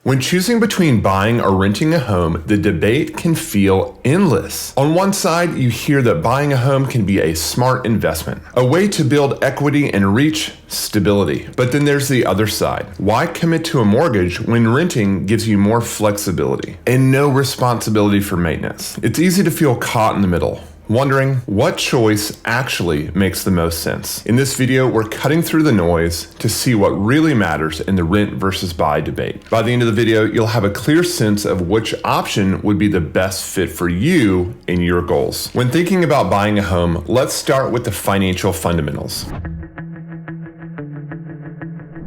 When choosing between buying or renting a home, the debate can feel endless. On one side, you hear that buying a home can be a smart investment, a way to build equity and reach stability. But then there's the other side. Why commit to a mortgage when renting gives you more flexibility and no responsibility for maintenance? It's easy to feel caught in the middle, wondering what choice actually makes the most sense. In this video, we're cutting through the noise to see what really matters in the rent versus buy debate. By the end of the video, you'll have a clear sense of which option would be the best fit for you and your goals. When thinking about buying a home, let's start with the financial fundamentals.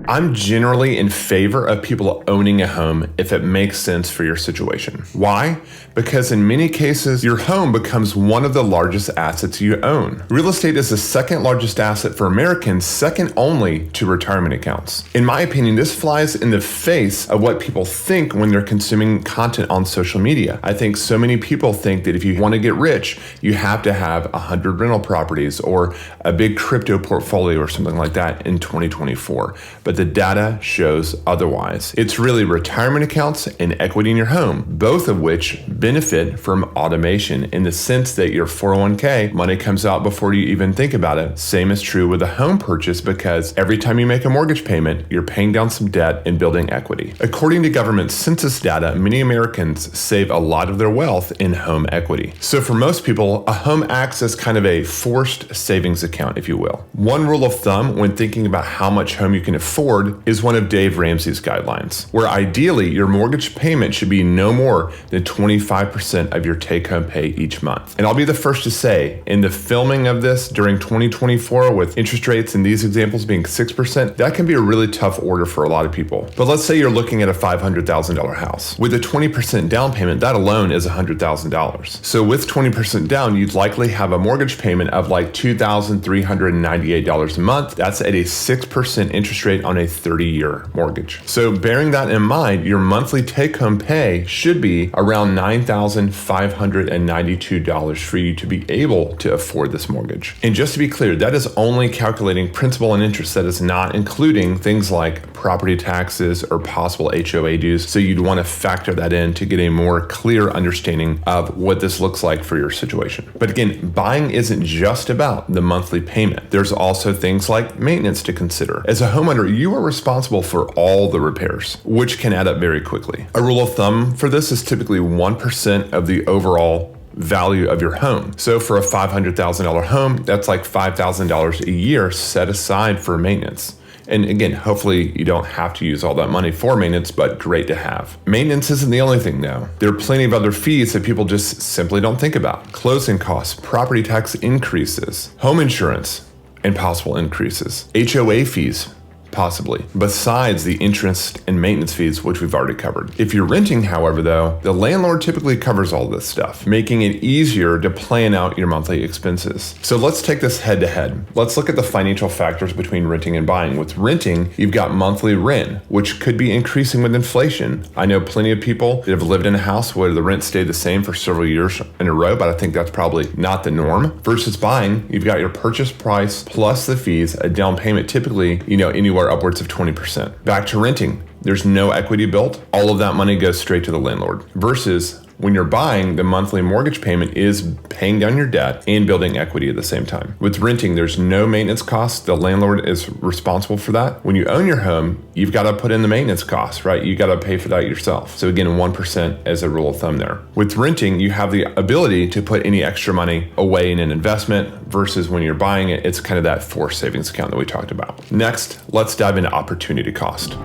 I'm generally in favor of people owning a home if it makes sense for your situation. Why? Because in many cases, your home becomes one of the largest assets you own. Real estate is the second largest asset for Americans, second only to retirement accounts. In my opinion, this flies in the face of what people think when they're consuming content on social media. I think so many people think that if you want to get rich, you have to have 100 rental properties or a big crypto portfolio or something like that in 2024. But the data shows otherwise. It's really retirement accounts and equity in your home, both of which benefit from automation in the sense that your 401k money comes out before you even think about it. Same is true with a home purchase because every time you make a mortgage payment, you're paying down some debt and building equity. According to government census data, many Americans save a lot of their wealth in home equity. So for most people, a home acts as kind of a forced savings account, if you will. One rule of thumb when thinking about how much home you can afford is one of Dave Ramsey's guidelines, where ideally your mortgage payment should be no more than 25% of your take-home pay each month. And I'll be the first to say, in the filming of this during 2024 with interest rates in these examples being 6%, that can be a really tough order for a lot of people. But let's say you're looking at a $500,000 house. With a 20% down payment, that alone is $100,000. So with 20% down, you'd likely have a mortgage payment of like $2,398 a month. That's at a 6% interest rate on a 30-year mortgage. So bearing that in mind, your monthly take-home pay should be around $9,592 for you to be able to afford this mortgage. And just to be clear, that is only calculating principal and interest. That is not including things like property taxes or possible HOA dues. So you'd want to factor that in to get a more clear understanding of what this looks like for your situation. But again, buying isn't just about the monthly payment. There's also things like maintenance to consider. As a homeowner, you are responsible for all the repairs, which can add up very quickly. A rule of thumb for this is typically 1% of the overall value of your home. So for a $500,000 home, that's like $5,000 a year set aside for maintenance. And again, hopefully you don't have to use all that money for maintenance, but great to have. Maintenance isn't the only thing though. There are plenty of other fees that people just simply don't think about. Closing costs, property tax increases, home insurance, and possible increases, HOA fees, possibly, besides the interest and maintenance fees, which we've already covered. If you're renting, however, though, the landlord typically covers all this stuff, making it easier to plan out your monthly expenses. So let's take this head to head. Let's look at the financial factors between renting and buying. With renting, you've got monthly rent, which could be increasing with inflation. I know plenty of people that have lived in a house where the rent stayed the same for several years in a row, but I think that's probably not the norm. Versus buying, you've got your purchase price plus the fees, a down payment typically, anywhere upwards of 20%. Back to renting, there's no equity built. All of that money goes straight to the landlord. Versus when you're buying, the monthly mortgage payment is paying down your debt and building equity at the same time. With renting, there's no maintenance costs. The landlord is responsible for that. When you own your home, you've got to put in the maintenance costs, right? You got to pay for that yourself. So again, 1% as a rule of thumb there. With renting, you have the ability to put any extra money away in an investment versus when you're buying it, it's kind of that forced savings account that we talked about. Next, let's dive into opportunity cost.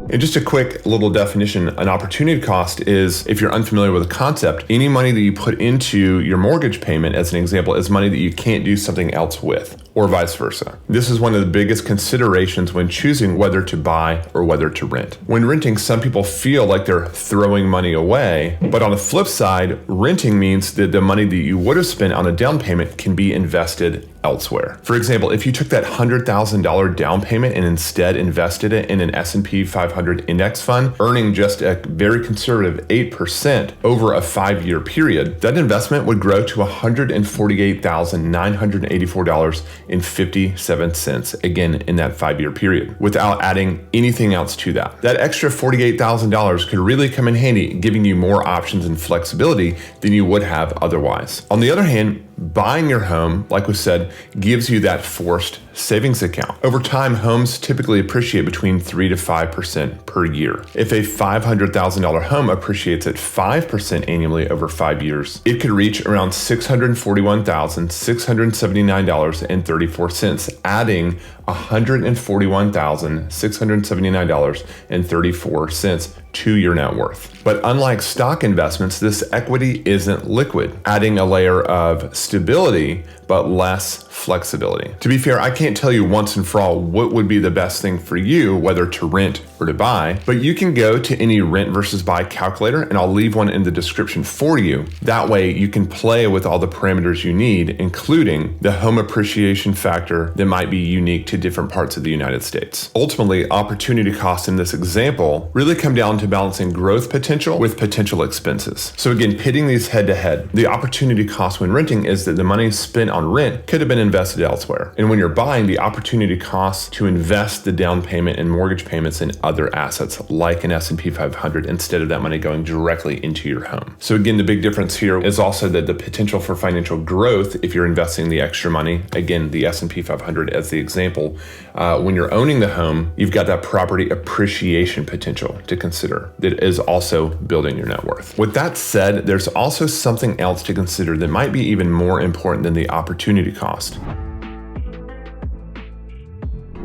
And just a quick little definition, an opportunity cost is, if you're unfamiliar with the concept, any money that you put into your mortgage payment, as an example, is money that you can't do something else with, or vice versa. This is one of the biggest considerations when choosing whether to buy or whether to rent. When renting, some people feel like they're throwing money away, but on the flip side, renting means that the money that you would have spent on a down payment can be invested elsewhere. For example, if you took that $100,000 down payment and instead invested it in an S&P 500 index fund, earning just a very conservative 8% over a 5-year period, that investment would grow to $148,984 $1.57, again, in that 5-year period, without adding anything else to that. That extra $48,000 could really come in handy, giving you more options and flexibility than you would have otherwise. On the other hand, buying your home, like we said, gives you that forced savings account. Over time, homes typically appreciate between 3 to 5% per year. If a $500,000 home appreciates at 5% annually over 5 years, it could reach around $641,679.34, adding $141,679.34 to your net worth. But unlike stock investments, this equity isn't liquid, adding a layer of stability but less flexibility. To be fair, I can't tell you once and for all what would be the best thing for you, whether to rent or to buy, but you can go to any rent versus buy calculator, and I'll leave one in the description for you. That way you can play with all the parameters you need, including the home appreciation factor that might be unique to different parts of the United States. Ultimately, opportunity costs in this example really come down to balancing growth potential with potential expenses. So again, pitting these head to head, the opportunity cost when renting is that the money spent on rent could have been invested elsewhere. And when you're buying, the opportunity cost to invest the down payment and mortgage payments in other assets like an S&P 500 instead of that money going directly into your home. So again, the big difference here is also that the potential for financial growth if you're investing the extra money, again, the S&P 500 as the example, when you're owning the home, you've got that property appreciation potential to consider that is also building your net worth. With that said, there's also something else to consider that might be even more important than the opportunity cost.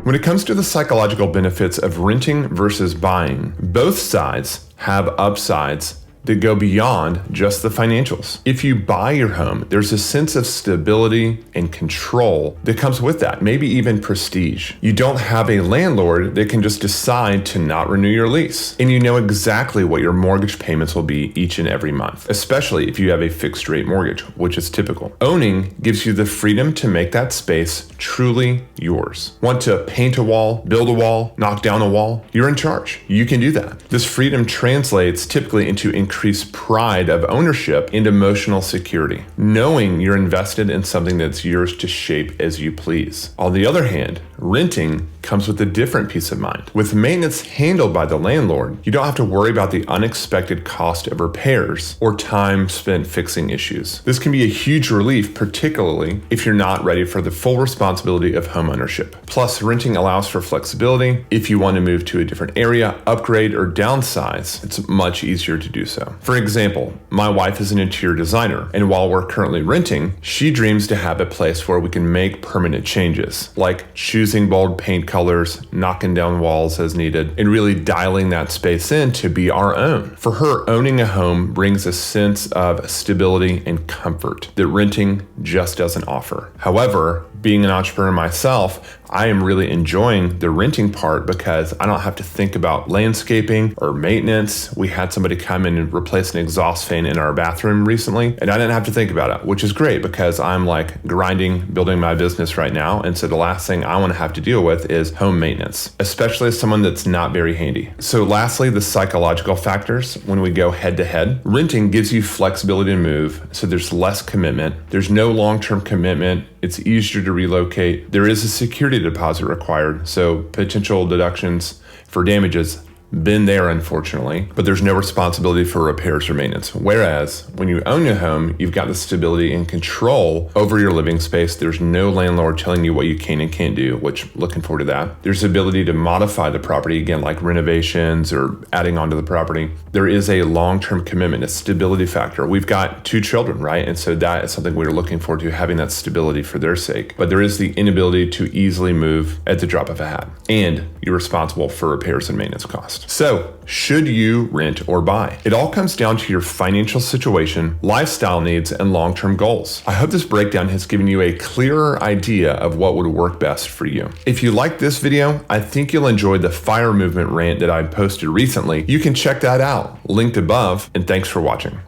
When it comes to the psychological benefits of renting versus buying, both sides have upsides that go beyond just the financials. If you buy your home, there's a sense of stability and control that comes with that, maybe even prestige. You don't have a landlord that can just decide to not renew your lease, and you know exactly what your mortgage payments will be each and every month, especially if you have a fixed rate mortgage, which is typical. Owning gives you the freedom to make that space truly yours. Want to paint a wall, build a wall, knock down a wall? You're in charge. You can do that. This freedom translates typically into increased pride of ownership and emotional security, knowing you're invested in something that's yours to shape as you please. On the other hand, renting comes with a different peace of mind. With maintenance handled by the landlord, you don't have to worry about the unexpected cost of repairs or time spent fixing issues. This can be a huge relief, particularly if you're not ready for the full responsibility of home ownership. Plus, renting allows for flexibility. If you want to move to a different area, upgrade, or downsize, it's much easier to do so. For example, my wife is an interior designer, and while we're currently renting, she dreams to have a place where we can make permanent changes, like choosing bold paint colors, knocking down walls as needed, and really dialing that space in to be our own. For her, owning a home brings a sense of stability and comfort that renting just doesn't offer. However, being an entrepreneur myself, I am really enjoying the renting part because I don't have to think about landscaping or maintenance. We had somebody come in and replace an exhaust fan in our bathroom recently, and I didn't have to think about it, which is great because I'm like grinding, building my business right now. And so the last thing I want to have to deal with is home maintenance, especially as someone that's not very handy. So lastly, the psychological factors. When we go head to head, renting gives you flexibility to move. So there's less commitment. There's no long-term commitment. It's easier to relocate. There is a security deposit required, so potential deductions for damages been there, unfortunately, but there's no responsibility for repairs or maintenance. Whereas when you own a home, you've got the stability and control over your living space. There's no landlord telling you what you can and can't do, which looking forward to that. There's the ability to modify the property, again, like renovations or adding onto the property. There is a long-term commitment, a stability factor. We've got 2 children, right? And so that is something we're looking forward to, having that stability for their sake. But there is the inability to easily move at the drop of a hat. And you're responsible for repairs and maintenance costs. So, should you rent or buy? It all comes down to your financial situation, lifestyle needs, and long-term goals. I hope this breakdown has given you a clearer idea of what would work best for you. If you like this video, I think you'll enjoy the FIRE movement rant that I posted recently. You can check that out, linked above, and thanks for watching.